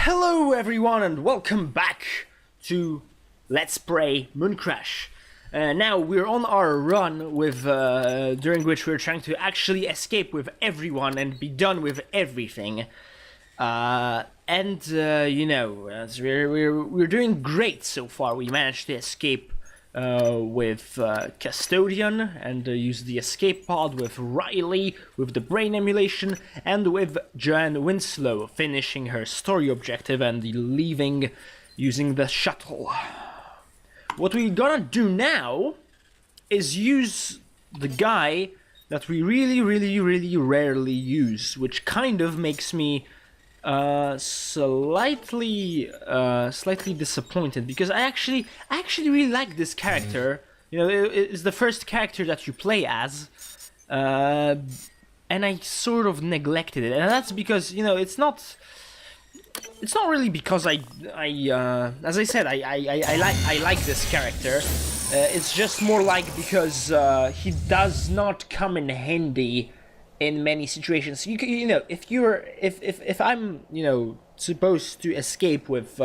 Hello everyone and welcome back to Let's Play Mooncrash. Now we're on our run with during which we're trying to actually escape with everyone and be done with everything. You know, as we're doing great so far. We managed to escape with Custodian and use the escape pod with Riley, with the brain emulation, and with Joanne Winslow finishing her story objective and leaving using the shuttle. What we're gonna do now is use the guy that we really rarely use, which kind of makes me slightly disappointed, because I actually really like this character. You know, it's the first character that you play as, and I sort of neglected it, and that's because, you know, it's not really because I as I said, I like this character. It's just more like because he does not come in handy in many situations. You know, if I'm, you know, supposed to escape with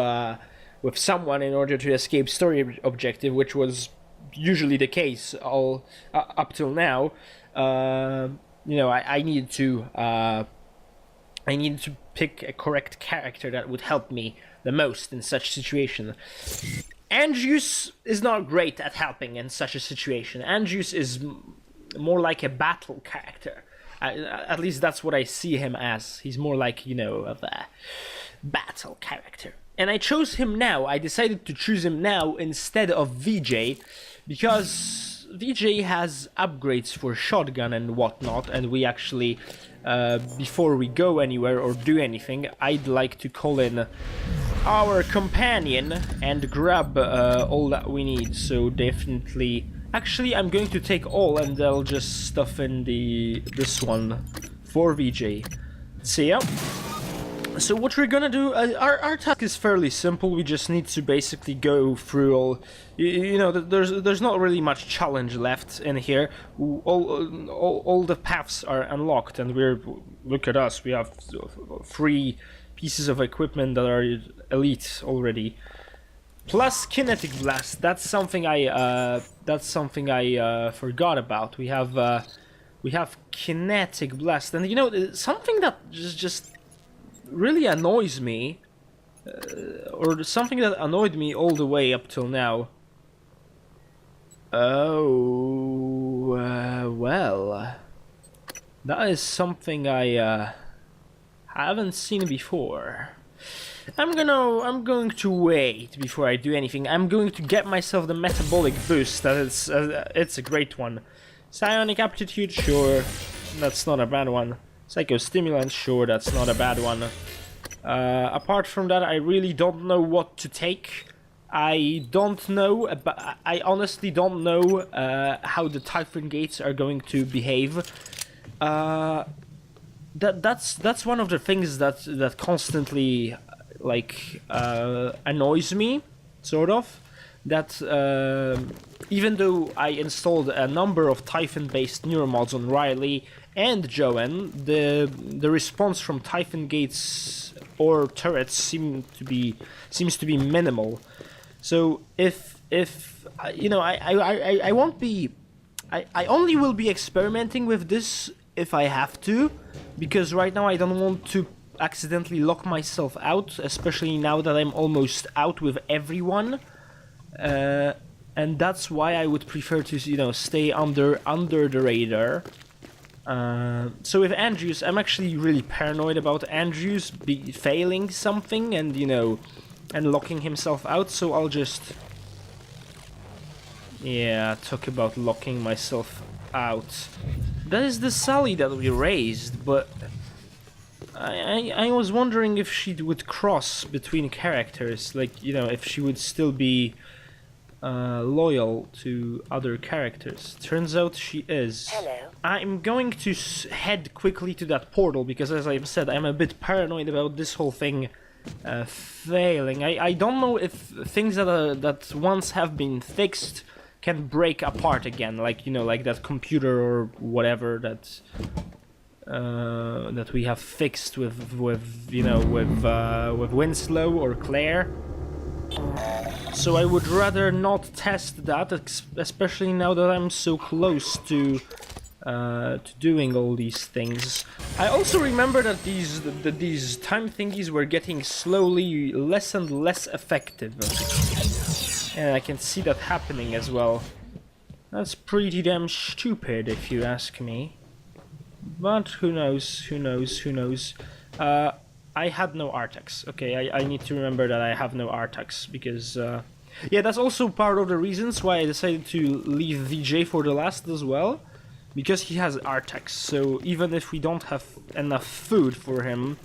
someone in order to escape story objective, which was usually the case all up till now, you know, I needed to pick a correct character that would help me the most in such situation. Andrews is not great at helping in such a situation. Andrews is more like a battle character. At least that's what I see him as. He's more like, you know, of a battle character. And I chose him now. I decided to choose him now instead of VJ, because VJ has upgrades for shotgun and whatnot, and we actually, before we go anywhere or do anything, I'd like to call in our companion and grab all that we need. So definitely... Actually, I'm going to take all, and I'll just stuff in this one for VJ. See ya. So what we're gonna do, our task is fairly simple. We just need to basically go through all, you know, there's not really much challenge left in here. All the paths are unlocked, and look at us, we have 3 pieces of equipment that are elite already. Plus kinetic blast. That's something I forgot about. We have kinetic blast, and you know, something that just really annoys me, or something that annoyed me all the way up till now. Oh, well, that is something I haven't seen before. I'm going to wait before I do anything. I'm going to get myself the metabolic boost. That it's a great one. Psionic aptitude, sure, that's not a bad one. Psychostimulant, sure, that's not a bad one. Apart from that, I really don't know what to take. I honestly don't know how the Typhon gates are going to behave. That's one of the things that constantly, like, annoys me, sort of. That even though I installed a number of Typhon-based neuromods on Riley and Joanne, the response from Typhon gates or turrets seems to be minimal. So if you know, I won't be, I only will be experimenting with this if I have to, because right now I don't want to accidentally lock myself out, especially now that I'm almost out with everyone, and that's why I would prefer to, you know, stay under the radar. So with Andrews, I'm actually really paranoid about Andrews failing something and, you know, and locking himself out, so I'll just, yeah, talk about locking myself out. That is the Sally that we raised, but I was wondering if she would cross between characters, like, you know, if she would still be loyal to other characters. Turns out she is. Hello. I'm going to head quickly to that portal, because as I've said, I'm a bit paranoid about this whole thing failing. I don't know if things that once have been fixed can break apart again, like, you know, like that computer or whatever that that we have fixed with Winslow or Claire. So I would rather not test that, especially now that I'm so close to doing all these things. I also remember that these time thingies were getting slowly less and less effective, and I can see that happening as well. That's pretty damn stupid, if you ask me. But who knows? Who knows? Who knows? I had no Artax. Okay, I need to remember that I have no Artax because yeah, that's also part of the reasons why I decided to leave VJ for the last as well. Because he has Artax, so even if we don't have enough food for him,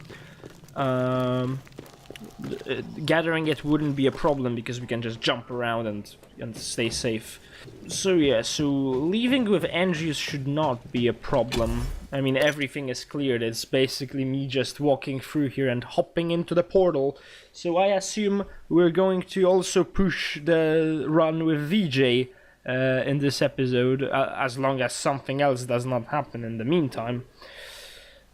gathering it wouldn't be a problem because we can just jump around and stay safe. So yeah, so leaving with Andrews should not be a problem. I mean, everything is cleared. It's basically me just walking through here and hopping into the portal. So I assume we're going to also push the run with VJ in this episode, as long as something else does not happen in the meantime.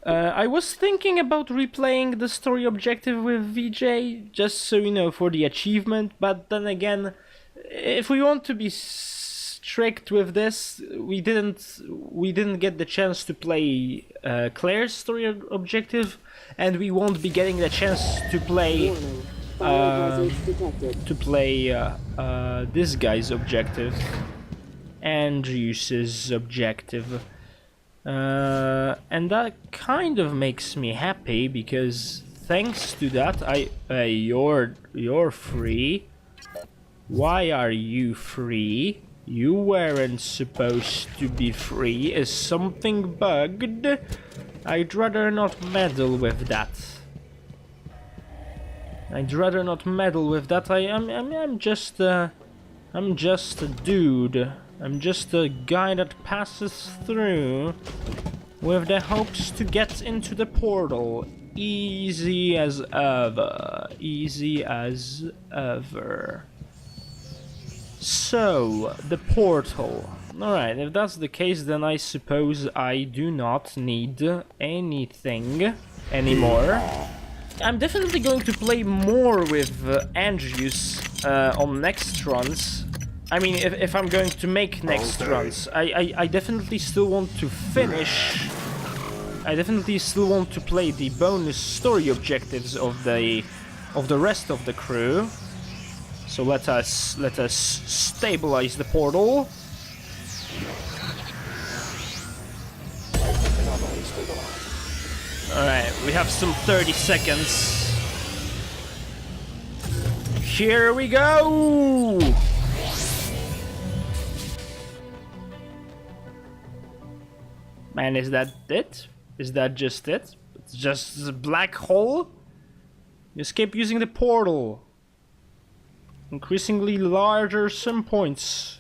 I was thinking about replaying the story objective with VJ, just so you know, for the achievement, but then again, if we want to be strict with this, we didn't get the chance to play Claire's story objective, and we won't be getting the chance to play this guy's objective, Andrews's objective, and that kind of makes me happy because thanks to that, you're free. Why are you free? You weren't supposed to be free. Is something bugged? I'd rather not meddle with that. I'd rather not meddle with that. I'm just a dude. I'm just a guy that passes through with the hopes to get into the portal. Easy as ever. Easy as ever. So, the portal. Alright, if that's the case, then I suppose I do not need anything anymore. I'm definitely going to play more with Andrews on next runs. I mean, if I'm going to make next runs, I definitely still want to finish. I definitely still want to play the bonus story objectives of the rest of the crew. So let us stabilize the portal. Alright, we have some 30 seconds. Here we go! Man, is that it? Is that just it? It's just a black hole? You escape using the portal. Increasingly larger sim points.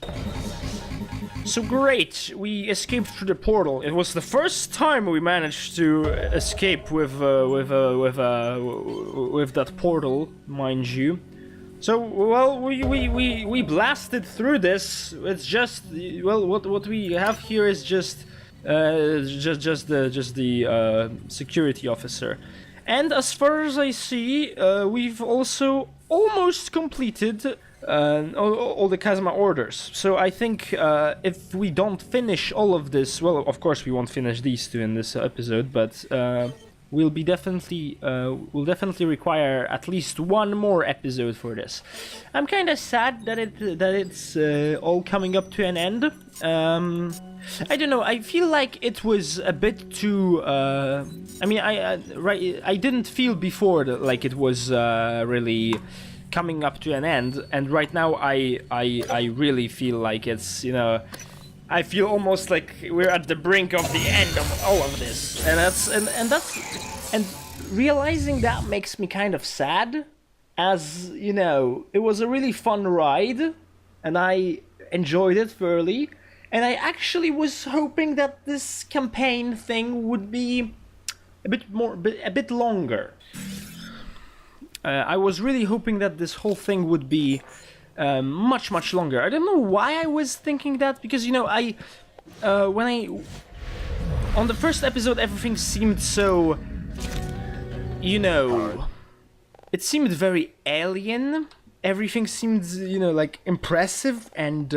So great, we escaped through the portal. It was the first time we managed to escape with that portal, mind you. So well, we blasted through this. It's just, well, what we have here is just the security officer. And as far as I see, we've also almost completed all the Kazma orders. So I think if we don't finish all of this, well, of course we won't finish these two in this episode, but we'll definitely require at least one more episode for this. I'm kind of sad that it's all coming up to an end. I don't know. I feel like it was a bit too. I mean, I didn't feel before that like it was really coming up to an end, and right now I really feel like it's, you know, I feel almost like we're at the brink of the end of all of this, and realizing that makes me kind of sad, as you know, it was a really fun ride, and I enjoyed it thoroughly. And I actually was hoping that this campaign thing would be a bit longer. I was really hoping that this whole thing would be much longer. I don't know why I was thinking that, because you know, on the first episode, everything seemed so, you know, it seemed very alien. Everything seemed, you know, like impressive and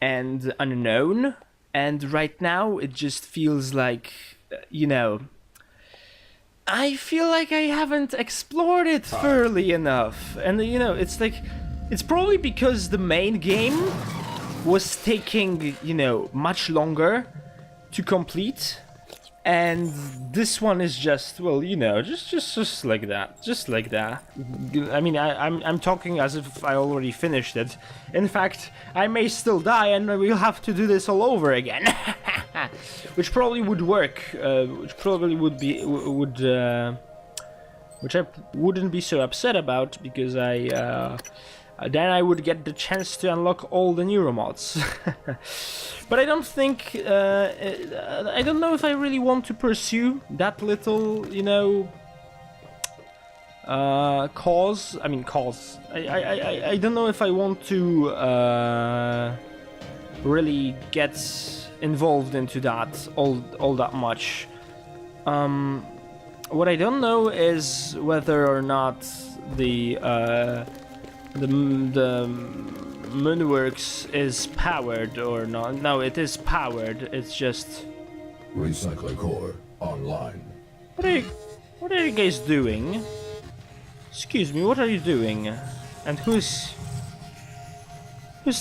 unknown. And right now, it just feels like, you know, I feel like I haven't explored it thoroughly enough. And, you know, it's like, it's probably because the main game was taking, you know, much longer to complete. And this one is just, well, you know, just like that. Just like that. I mean, I'm talking as if I already finished it. In fact, I may still die and we'll have to do this all over again. Which probably would work. Which probably would be, which I wouldn't be so upset about, because then I would get the chance to unlock all the neuromods. But I don't think, I don't know if I really want to pursue that little, you know, cause. I mean, cause. I don't know if I want to really get involved into that all that much. What I don't know is whether or not the Moonworks is powered or not. No, it is powered. It's just Recycler core online. What are you guys doing? Excuse me, what are you doing? And who's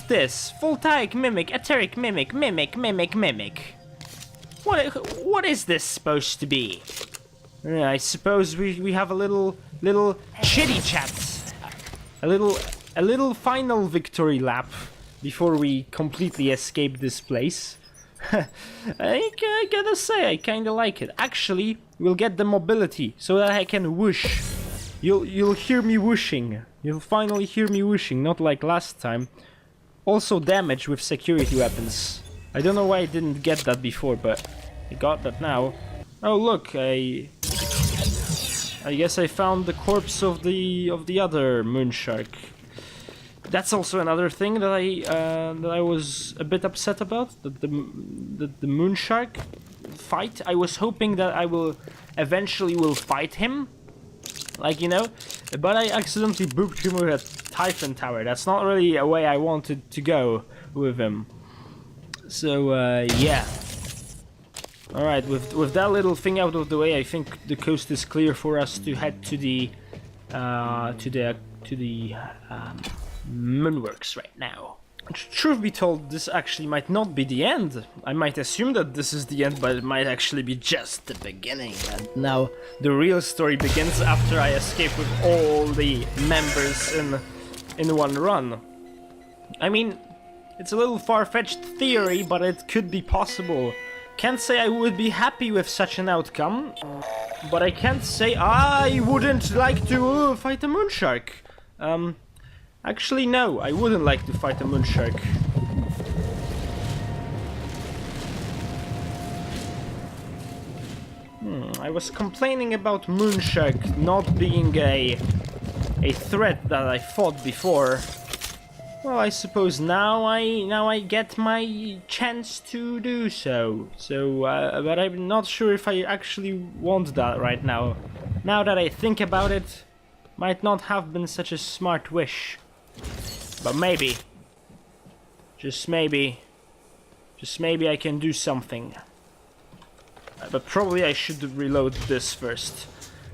this? Voltaic mimic, etheric mimic, mimic. What is this supposed to be? I suppose we have a little chitty chat. A little final victory lap before we completely escape this place. I gotta say, I kinda like it. Actually, we'll get the mobility so that I can whoosh. You'll hear me whooshing. You'll finally hear me whooshing, not like last time. Also damage with security weapons. I don't know why I didn't get that before, but I got that now. Oh look, I guess I found the corpse of the other moonshark. That's also another thing that I was a bit upset about. That the moonshark fight. I was hoping that I will eventually fight him, like, you know, but I accidentally booped him with a Typhon Tower. That's not really a way I wanted to go with him. So yeah. All right, with that little thing out of the way, I think the coast is clear for us to head to the Moonworks right now. Truth be told, this actually might not be the end. I might assume that this is the end, but it might actually be just the beginning. And now the real story begins after I escape with all the members in one run. I mean, it's a little far-fetched theory, but it could be possible. Can't say I would be happy with such an outcome, but I can't say I wouldn't like to fight a moonshark. Actually, no, I wouldn't like to fight a moonshark. I was complaining about moonshark not being a threat that I fought before. Well, I suppose now I get my chance to do so. But I'm not sure if I actually want that right now. Now that I think about it, might not have been such a smart wish. But maybe, just maybe I can do something. But probably I should reload this first.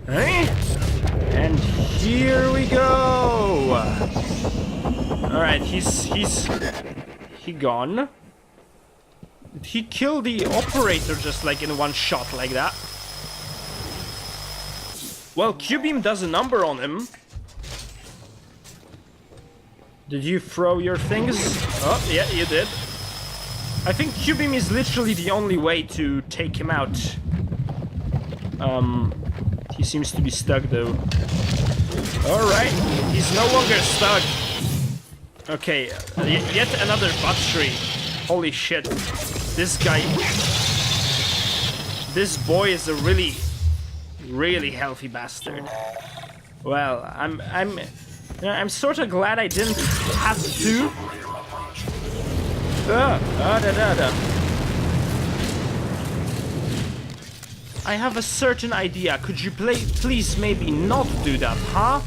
And here we go! Alright, he gone. Did he kill the operator just like in one shot like that? Well, Q-beam does a number on him. Did you throw your things? Oh, yeah, you did. I think Q-beam is literally the only way to take him out. He seems to be stuck though. Alright, he's no longer stuck. Okay, yet another battery. Holy shit. This guy... This boy is a really healthy bastard. Well, I'm sort of glad I didn't have to. I have a certain idea. Could you please maybe not do that, huh?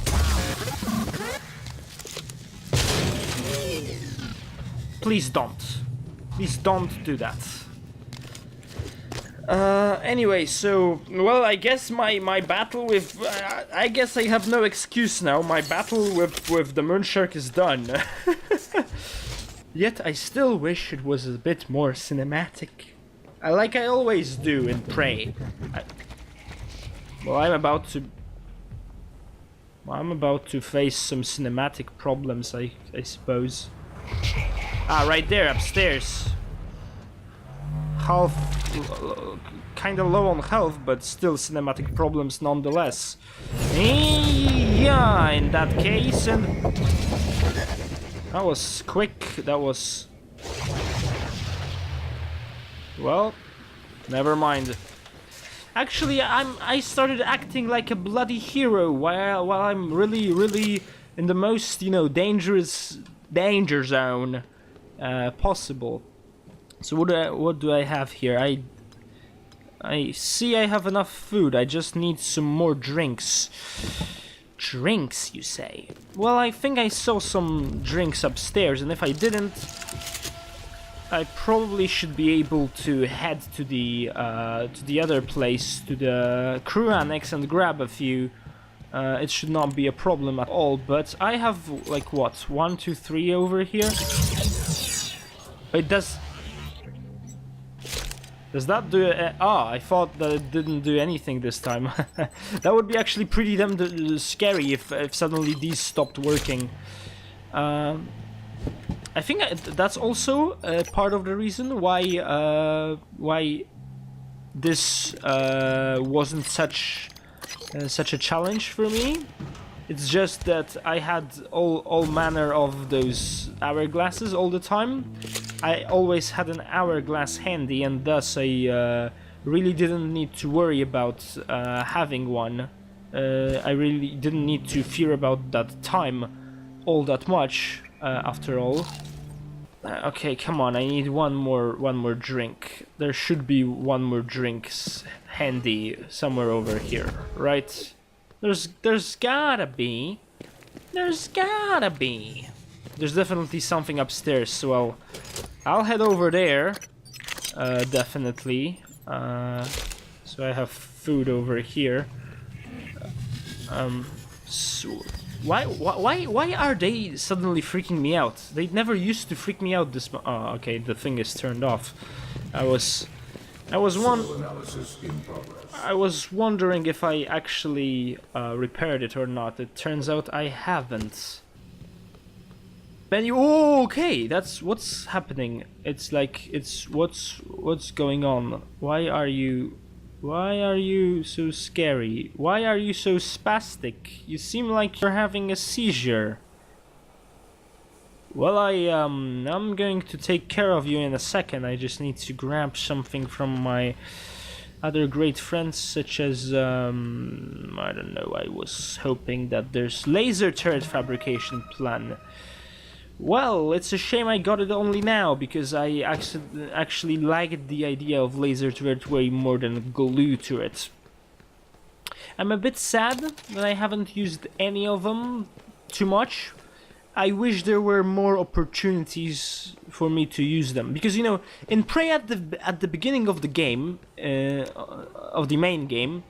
Please don't. Please don't do that. Anyway, so, well, I guess my battle with... I guess I have no excuse now. My battle with the Moonshark is done. Yet I still wish it was a bit more cinematic. Like I always do in Prey. I'm about to face some cinematic problems, I suppose. Ah, right there, upstairs. Kinda low on health, but still cinematic problems nonetheless. Yeah, in that case, and that was quick. That was... Well, never mind. Actually, I started acting like a bloody hero while I'm really in the most, you know, dangerous danger zone possible. So what do I have here? I see I have enough food. I just need some more drinks. Drinks, you say? Well, I think I saw some drinks upstairs, and if I didn't, I probably should be able to head to the other place, to the crew annex, and grab a few. It should not be a problem at all. But I have like what, 1, 2, 3 over here. It does. Does that do it? I thought that it didn't do anything this time. That would be actually pretty damn scary if suddenly these stopped working. I think that's also part of the reason why this wasn't such a challenge for me. It's just that I had all manner of those hourglasses all the time. I always had an hourglass handy, and thus I really didn't need to worry about having one. I really didn't need to fear about that time all that much, after all. Okay, come on, I need one more drink. There should be one more drink handy somewhere over here, right? There's gotta be. There's gotta be. There's definitely something upstairs, so I'll head over there. Definitely. So I have food over here. So why are they suddenly freaking me out? They never used to freak me out this oh, okay, the thing is turned off. I was wondering if I actually repaired it or not. It turns out I haven't. Oh, okay, that's what's happening. It's like what's going on? Why are you so scary? Why are you so spastic? You seem like you're having a seizure. Well, I'm going to take care of you in a second. I just need to grab something from my other great friends, such as I don't know. I was hoping that there's laser turret fabrication plan. Well, it's a shame I got it only now, because I actually liked the idea of laser turret way more than glue turret. I'm a bit sad that I haven't used any of them too much. I wish there were more opportunities for me to use them, because, you know, in Prey at the beginning of the game, of the main game,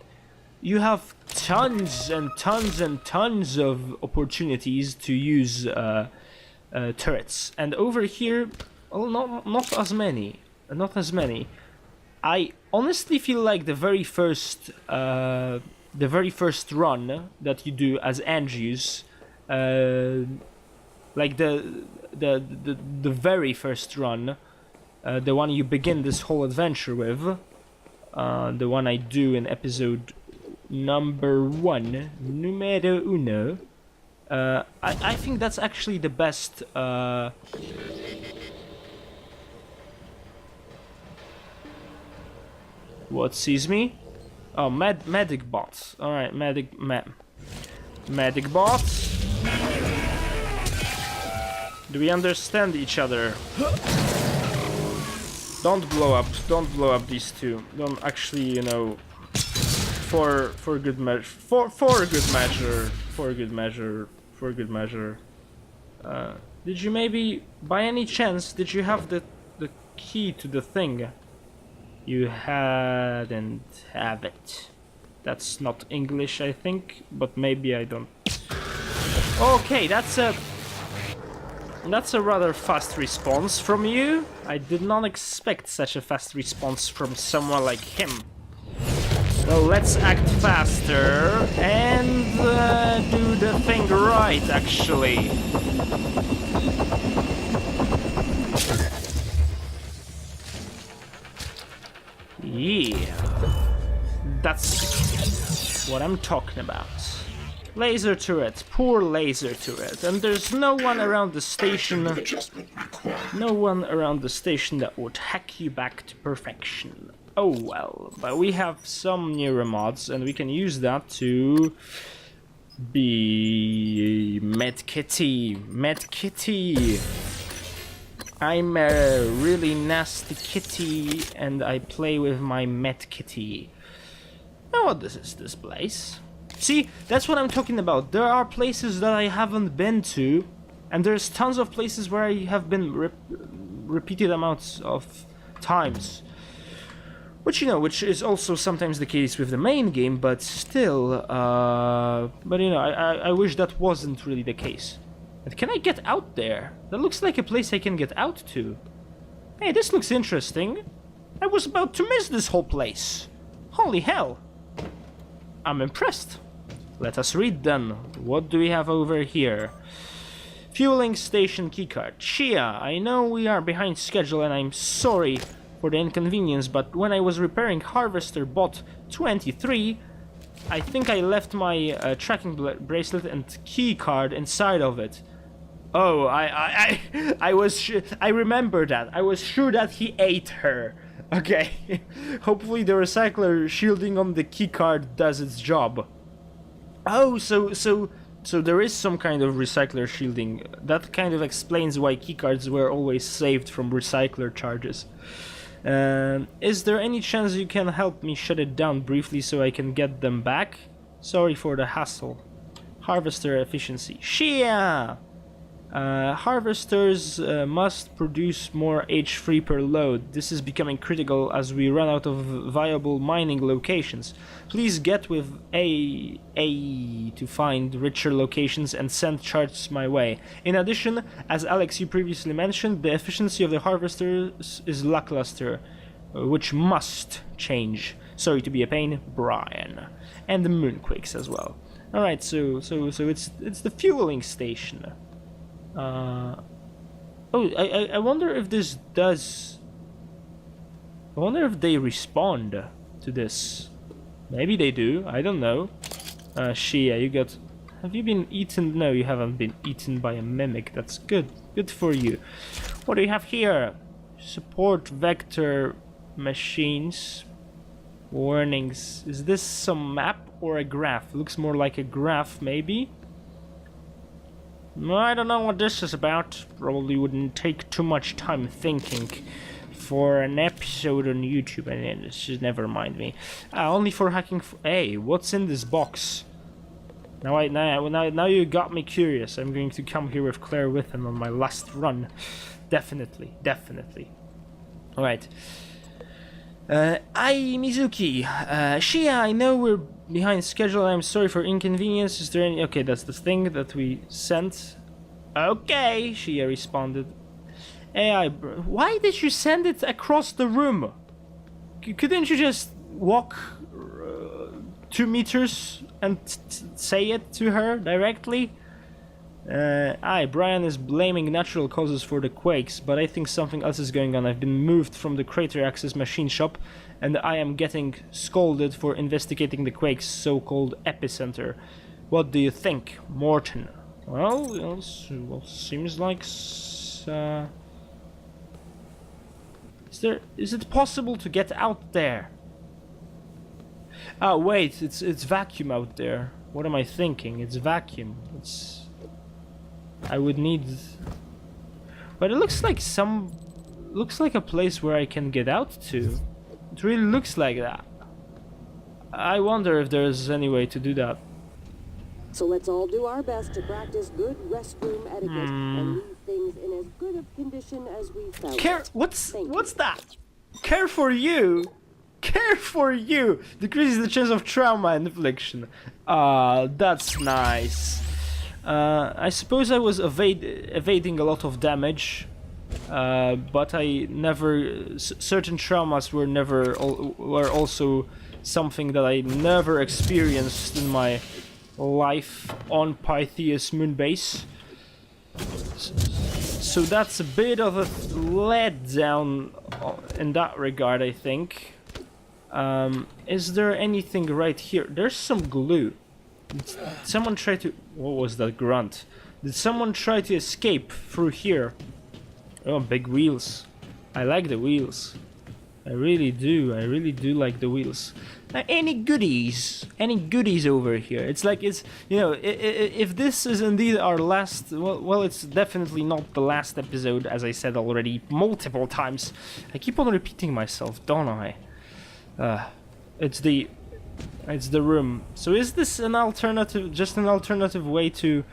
you have tons and tons and tons of opportunities to use turrets, and over here, well, not as many. I honestly feel like the very first run that you do as Angius, like the very first run, the one you begin this whole adventure with, the one I do in episode number 1, numero uno. I think that's actually the best. What sees me? Oh, medic bot. All right, medic bot. Do we understand each other? Don't blow up these two. Don't actually, you know, for good measure, for good measure, for good measure, for good measure. Did you maybe, by any chance, did you have the key to the thing? You hadn't have it. That's not English, I think, but maybe I don't. Okay, that's a rather fast response from you. I did not expect such a fast response from someone like him. Well, let's act faster and do the thing right, actually. Yeah, that's what I'm talking about. Laser turret, poor laser turret, and there's no one around the station. No one around the station that would hack you back to perfection. Oh well, but we have some neuromods, and we can use that to be medkitty. Medkitty. I'm a really nasty kitty, and I play with my medkitty. Now what is this place? See, that's what I'm talking about. There are places that I haven't been to, and there's tons of places where I have been repeated amounts of times. Which, you know, which is also sometimes the case with the main game, but still, but you know, I wish that wasn't really the case. But can I get out there? That looks like a place I can get out to. Hey, this looks interesting. I was about to miss this whole place. Holy hell. I'm impressed. Let us read then. What do we have over here? Fueling station keycard. Shia, I know we are behind schedule and I'm sorry for the inconvenience, but when I was repairing Harvester Bot 23, I think I left my tracking bracelet and keycard inside of it. Oh, I remember that. I was sure that he ate her. Okay. Hopefully the recycler shielding on the keycard does its job. Oh, so there is some kind of recycler shielding. That kind of explains why keycards were always saved from recycler charges. Is there any chance you can help me shut it down briefly so I can get them back? Sorry for the hassle. Harvester efficiency. Shia! Harvesters must produce more H3 per load. This is becoming critical as we run out of viable mining locations. Please get with A to find richer locations and send charts my way. In addition, as Alex you previously mentioned, the efficiency of the harvesters is lackluster, which must change. Sorry to be a pain, Brian. And the moonquakes as well. Alright, so it's the fueling station. I wonder if this does... I wonder if they respond to this. Maybe they do, I don't know. Shia, you got... Have you been eaten? No, you haven't been eaten by a mimic. That's good. Good for you. What do you have here? Support vector machines. Warnings. Is this some map or a graph? Looks more like a graph, maybe? I don't know what this is about. Probably wouldn't take too much time thinking for an episode on YouTube. And just never mind me. Only for hacking. Hey, what's in this box? Now you got me curious. I'm going to come here with Claire with him on my last run. Definitely. All right. Mizuki. Shia, I know we're behind schedule. I'm sorry for inconvenience. Is there any... Okay, that's the thing that we sent. Okay, Shia responded. AI, why did you send it across the room? Couldn't you just walk 2 meters and say it to her directly? Brian is blaming natural causes for the quakes, but I think something else is going on. I've been moved from the crater access machine shop, and I am getting scolded for investigating the quake's so-called epicenter. What do you think, Morton? Well, seems like... Is it possible to get out there? Oh, wait, it's vacuum out there. What am I thinking? It's vacuum. I would need... But it looks like a place where I can get out to. It really looks like that. I wonder if there's any way to do that. So let's all do our best to practice good restroom etiquette and leave things in as good of condition as we found it. What's Thank that? Care for you. Care for you. Decreases the chance of trauma infliction. That's nice. I suppose I was evading a lot of damage, but I never. Certain traumas were also something that I never experienced in my life on Pytheas Moonbase. So that's a bit of a letdown in that regard, I think. Is there anything right here? There's some glue. Did someone try to... What was that grunt? Did someone try to escape through here? Oh, big wheels. I like the wheels. I really do like the wheels. Any goodies? Any goodies over here? It's like, it's, you know, if this is indeed our last, well, it's definitely not the last episode, as I said already multiple times. I keep on repeating myself, don't I? It's the room. So is this an alternative, just an alternative way to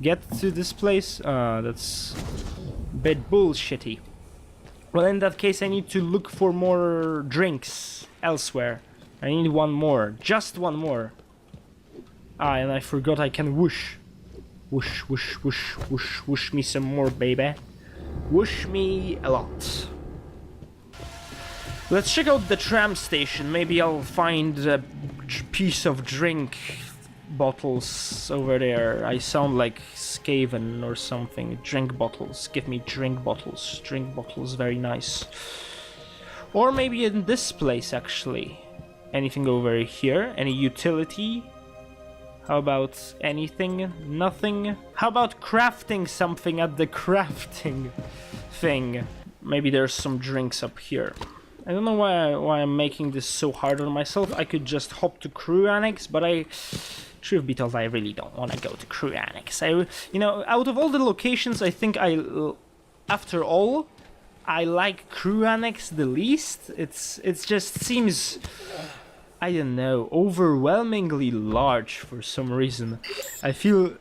get to this place? That's a bit bullshitty. Well, in that case, I need to look for more drinks elsewhere. I need one more. Just one more. Ah, and I forgot I can whoosh. Whoosh, whoosh, whoosh, whoosh, whoosh me some more, baby. Whoosh me a lot. Let's check out the tram station. Maybe I'll find a piece of drink bottles over there. I sound like Skaven or something. Drink bottles. Give me drink bottles. Drink bottles, very nice. Or maybe in this place, actually. Anything over here? Any utility? How about anything? Nothing? How about crafting something at the crafting thing? Maybe there's some drinks up here. I don't know why I'm making this so hard on myself. I could just hop to Crew Annex, but truth be told, I really don't want to go to Crew Annex. You know, out of all the locations, I think after all, I like Crew Annex the least. It just seems, I don't know, overwhelmingly large for some reason. I feel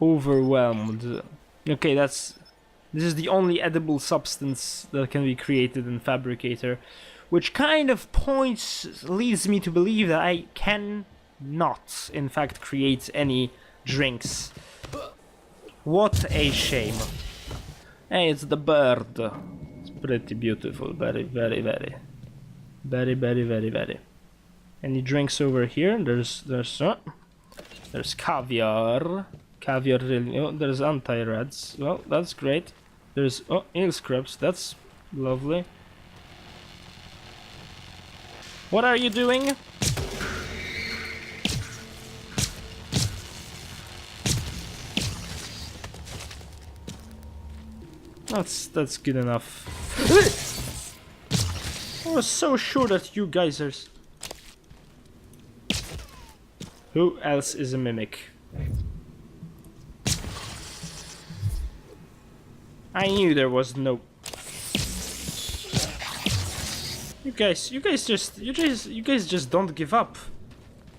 overwhelmed. Okay, this is the only edible substance that can be created in Fabricator, which kind of leads me to believe that I cannot, in fact, create any drinks. What a shame. Hey, it's the bird. It's pretty beautiful. Very, very, very. Very, very, very, very. Any drinks over here? There's caviar. Caviar really. Oh, there's anti-reds. Well, that's great. There's eel scrubs. That's lovely. What are you doing? That's good enough. I was so sure that you guys are. Who else is a mimic? I knew there was no. You guys just don't give up.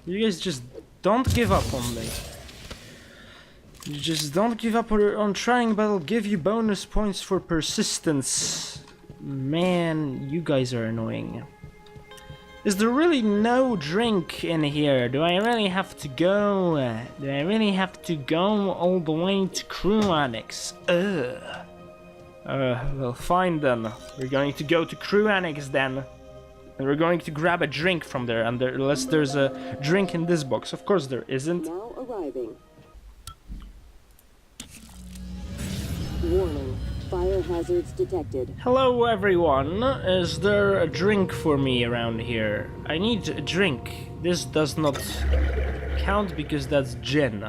You guys just don't give up on me. You just don't give up on trying, but I'll give you bonus points for persistence. Man, you guys are annoying. Is there really no drink in here? Do I really have to go? Do I really have to go all the way to Crew Annex? Well, fine then. We're going to go to Crew Annex then. And we're going to grab a drink from there, unless there's a drink in this box. Of course there isn't. Now arriving. Warning. Fire hazards detected. Hello everyone. Is there a drink for me around here? I need a drink. This does not count because that's gin.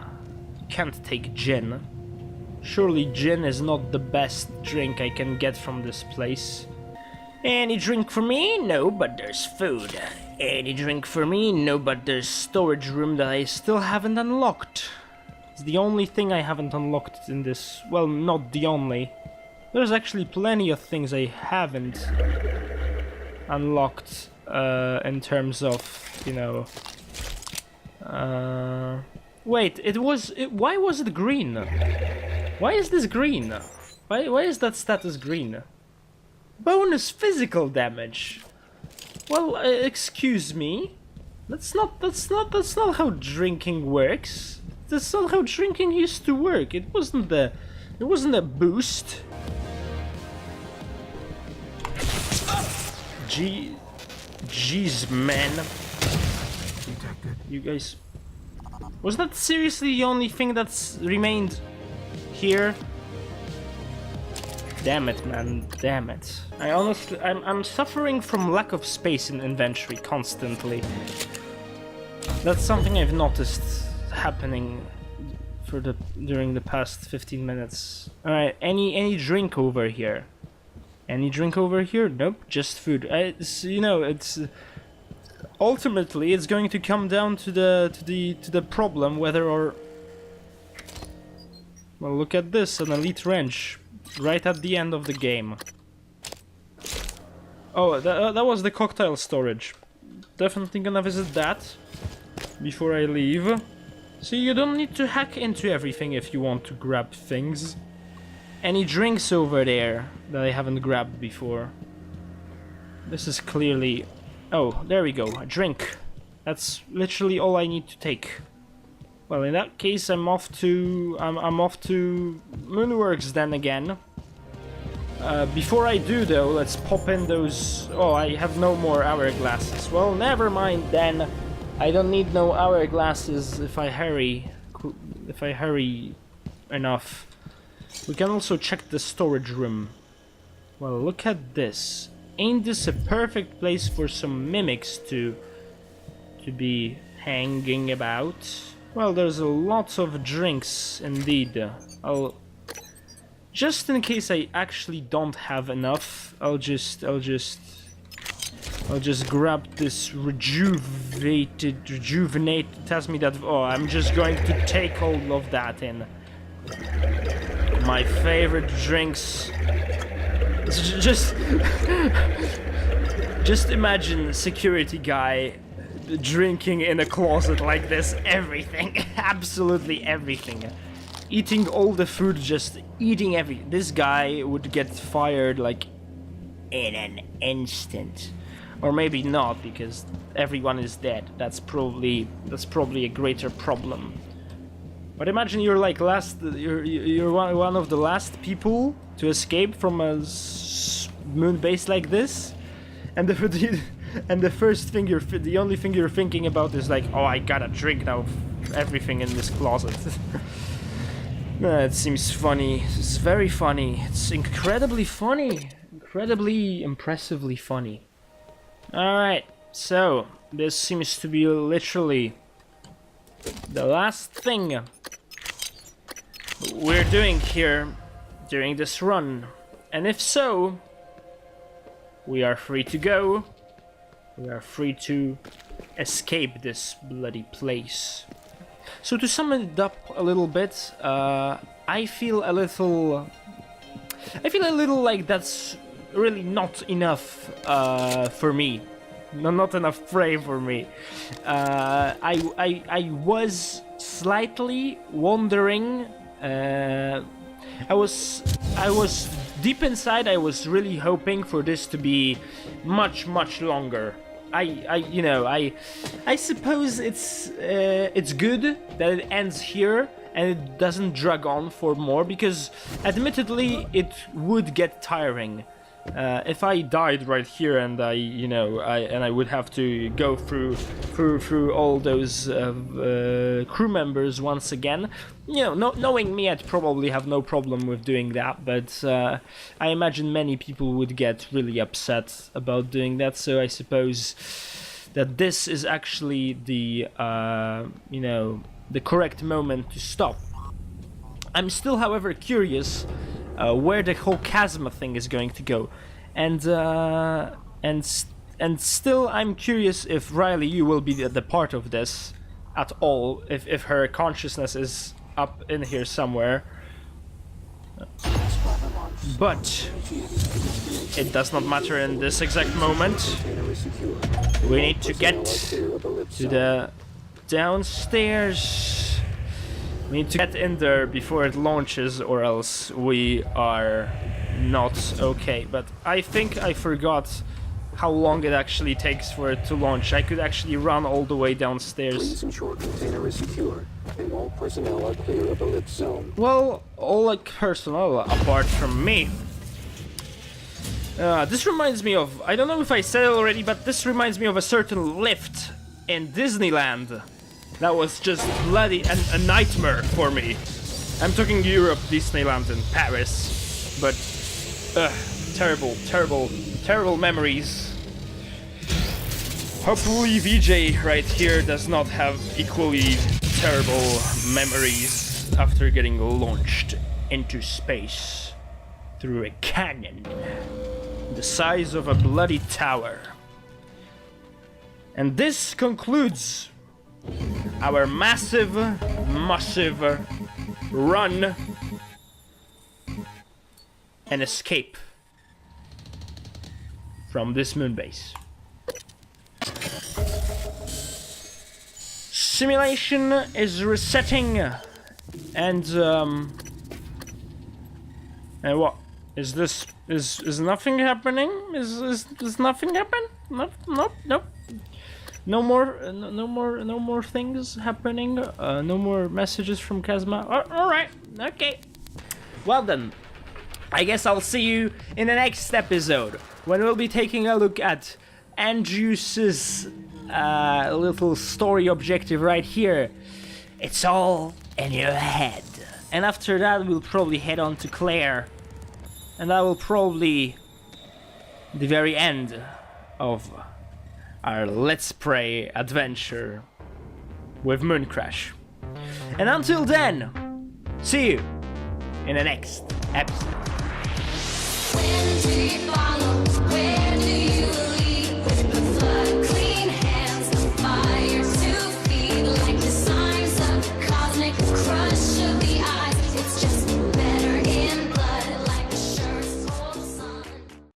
You can't take gin. Surely gin is not the best drink I can get from this place. Any drink for me? No, but there's food. Any drink for me? No, but there's storage room that I still haven't unlocked. It's the only thing I haven't unlocked in this. Well, not the only. There's actually plenty of things I haven't unlocked in terms of, you know. Wait, why was it green? Why is this green? Why is that status green? Bonus physical damage. Well, excuse me. That's not how drinking works. That's not how drinking used to work. It wasn't a boost. Jeez, man. You guys, was that seriously the only thing that's remained here? Damn it, man. Damn it. I'm suffering from lack of space in inventory constantly. That's something I've noticed happening during the past 15 minutes. All right, any drink over here? Any drink over here? Nope, just food. You know, it's ultimately it's going to come down to the problem whether or, well, look at this, an elite wrench right at the end of the game. Oh, that was the cocktail storage. Definitely gonna visit that before I leave. See, you don't need to hack into everything if you want to grab things. Any drinks over there that I haven't grabbed before? This is clearly... Oh, there we go, a drink. That's literally all I need to take. Well, in that case, I'm off to Moonworks then again. Before I do though, let's pop in those... Oh, I have no more hourglasses. Well, never mind then. I don't need no hourglasses if I hurry enough. We can also check the storage room. Well, look at this. Ain't this a perfect place for some mimics to be hanging about? Well, there's a lot of drinks indeed. Just in case I actually don't have enough, I'll just grab this rejuvenate. Tells me that, oh, I'm just going to take all of that in. My favorite drinks. Just imagine security guy drinking in a closet like this. Everything, absolutely everything. Eating all the food, just eating this guy would get fired like in an instant. Or maybe not, because everyone is dead. That's probably a greater problem. But imagine you're like you're one of the last people to escape from a moon base like this, and the only thing you're thinking about is like, oh, I gotta drink now everything in this closet. It seems funny. It's very funny. It's incredibly funny. Incredibly impressively funny. Alright, so this seems to be literally the last thing we're doing here during this run. And if so, we are free to go. We are free to escape this bloody place. So to sum it up a little bit, I feel a little like that's really not enough for me. Not enough prey for me. I was slightly wondering. I was deep inside. I was really hoping for this to be much longer. I suppose it's good that it ends here and it doesn't drag on for more, because admittedly it would get tiring. If I died right here and I would have to go through all those crew members once again, knowing me, I'd probably have no problem with doing that. But I imagine many people would get really upset about doing that. So I suppose that this is actually the the correct moment to stop. I'm still, however, curious where the whole Chasma thing is going to go, and still I'm curious if Riley, you will be the part of this at all, if her consciousness is up in here somewhere. But it does not matter in this exact moment. We need to get to the downstairs. We need to get in there before it launches, or else we are not okay. But I think I forgot how long it actually takes for it to launch. I could actually run all the way downstairs. Please ensure container is secure and all personnel are clear of the lit zone. Well, all like personnel apart from me. This reminds me of, I don't know if I said it already, but this reminds me of a certain lift in Disneyland that was just bloody and a nightmare for me. I'm talking Europe, Disneyland and Paris, but terrible memories. Hopefully VJ right here does not have equally terrible memories after getting launched into space through a canyon the size of a bloody tower. And this concludes our massive run and escape from this moon base. Simulation is resetting, and what is this? Is nothing happening? Is nothing happen? Nope. No more things happening. No more messages from Kazma. All right, okay. Well then, I guess I'll see you in the next episode when we'll be taking a look at Andrew's little story objective right here. It's all in your head. And after that, we'll probably head on to Claire. And that will probably be the very end of our Let's Play adventure with Mooncrash. And until then, see you in the next episode.